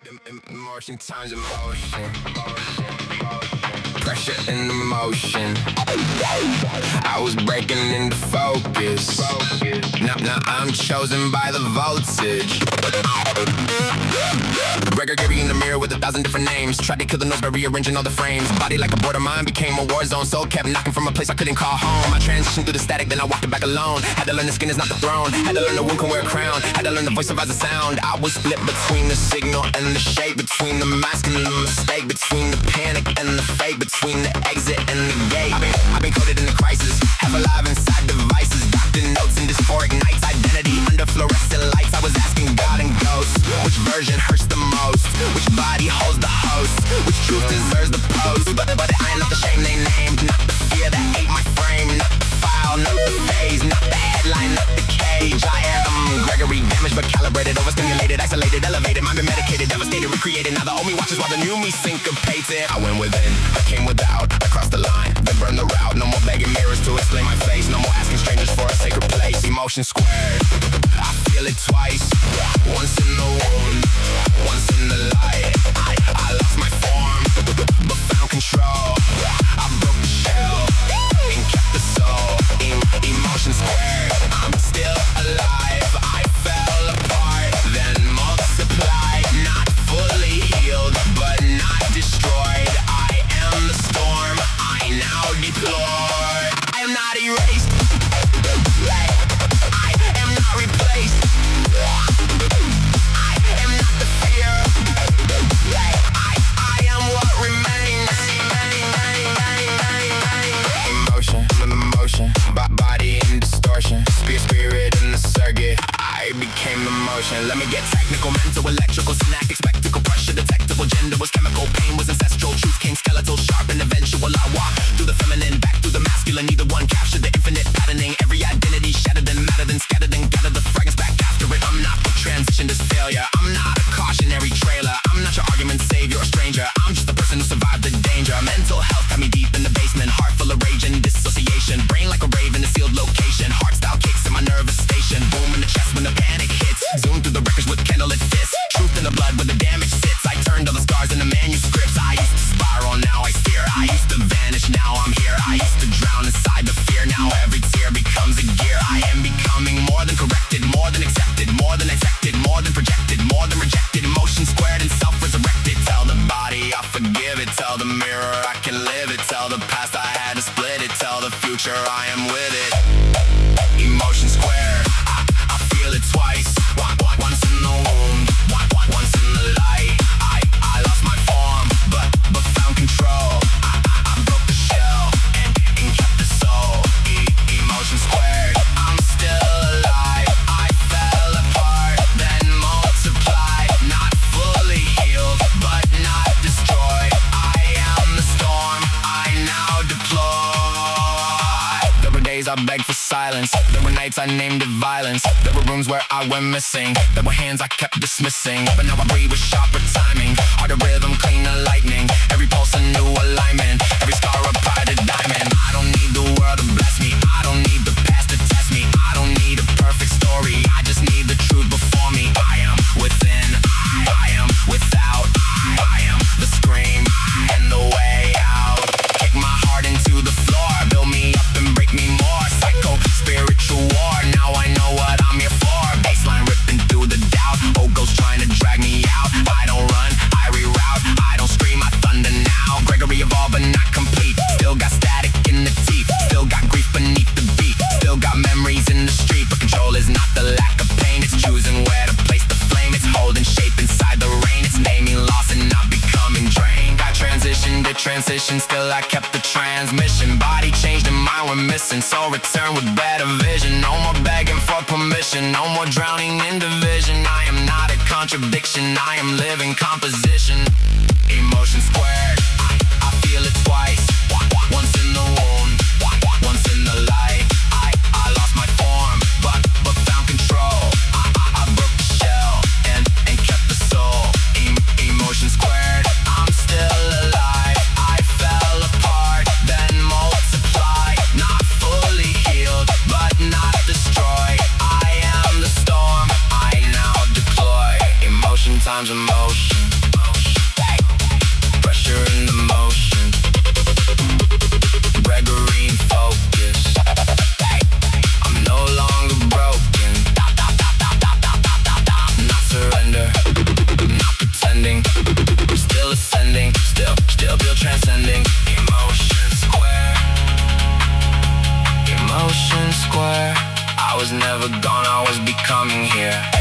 Emotion times emotion. Pressure and emotion. I was breaking into focus. Now I'm chosen by the voltage. Gregory in the mirror with 1,000 different names. Tried to kill the noise by rearranging all the frames. Body like a border mine became a war zone. Soul kept knocking from a place I couldn't call home. I transitioned through the static, then I walked it back alone. Had to learn the skin is not the throne. Had to learn the wound can wear a crown. Had to learn the voice survives the sound. I was split between the signal and the shape, between the mask and the mistake, between the panic and the fake, between the exit and the gate. I've been coded in the crisis, half alive inside devices, doctor notes and dysphoric nights, identity under fluorescent lights. I was asking God and ghosts, which version hurts the most? Which body holds the host? Which truth deserves the post? But I am not the shame they named, not the fear that ate my frame, not the file, not the phase, not the headline, not the cage. I am Gregory, damaged but calibrated, overstimulated, isolated, elevated, mind been medicated, devastated, recreated. Now the old me watches while the new me syncopated. I went within, I came without, I crossed the line, then burned the route. No more begging mirrors to explain my face, no more asking strangers for a sacred place. Emotion squared, I feel it twice, once in the wound, once in the light. I lost my form, but found control. I broke the shell and kept the soul. Emotion squared, I'm still alive. I fell apart, then multiplied. Not fully healed, but not destroyed. I am the storm, I now deploy. I am not erased, I am not replaced. I am not the fear, I am what remains. Emotion, body in distortion, spirit in the circuit. I became emotion. Let me get technical, mental, electrical, synaptic, spectacle, pressure, detectable, gender was chemical, pain was ancestral, truth came skeletal, sharp and eventual. I walk through the feminine, back through the masculine. Neither one captured the infinite patterning. Every identity shattered and mattered and scattered and gathered the fragments back after it. I'm not what transitioned as failure. I'm not a cautionary trailer. I'm not your argument savior or stranger. I'm just the person who survived the danger. Mental health got me deep in the basement. Heart full of rage and dissociation. Brain like a rave in a sealed location. Heart style kicks in my nervous station. Boom in the chest when the panic hits. Zoom through the records with candlelit fists. Truth in the blood where the damage sits. I turned all the scars into manuscripts. I used to spiral, now I steer. I used to vanish, now I'm here. I used to drown inside the fear. Now every tear becomes a gear. I am becoming more than corrected, more than accepted, more than accepted, more than projected, more than rejected. Emotion squared and self-resurrected. Tell the body I forgive it. Tell the mirror I can live it. Tell the past I had to split it. Tell the future I am with it. Emotion squared, I feel it twice. Once in the wound, once in the light. I lost my form, but found control. I broke the shell and kept the soul. Emotion squared, I'm still alive. I fell apart, then multiplied. Not fully healed, but not destroyed. I am the storm, I now deploy. There were days I begged for silence. There were nights I named it violence. There were rooms where I went missing. There were hands I kept dismissing. But now I breathe with sharper timing. Heart a rhythm, clean the lightning. Every pulse a new alignment. Every scar a pride diamond. I don't need the world to bless me. I don't need the past to test me. I don't need a perfect story. I just need the truth before me. I am within, I am without. I am the scream and the way out. Kick my heart into the floor. Build me up and break me more. Psycho, spiritual war. Now I know what I'm here for. Baseline ripping through the doubt. Old ghost trying to drag me out. I don't run, I reroute. I don't scream, I thunder now. Gregory evolved but not complete. Still got static in the teeth. Still got grief beneath the beat. Still got memories in the street. But control is not the lack of pain. It's choosing where to place the flame. It's holding shape inside the rain. It's naming loss and not becoming drained. I transitioned to transition. Still I kept the transmission. Body changed and mind went missing. So return with better vision. No more begging for permission. No more drowning in division. I am not a contradiction. I am living composition. Emotion squared, I feel it twice. Once in the wound, once in the light. I lost my form, but found control. I broke the shell and kept the soul. Emotion squared, I'm still alive. I fell apart, then multiplied. Not fully healed, but not destroyed. I am the storm, I now deploy. Emotion times emotion. never gone, always be coming here.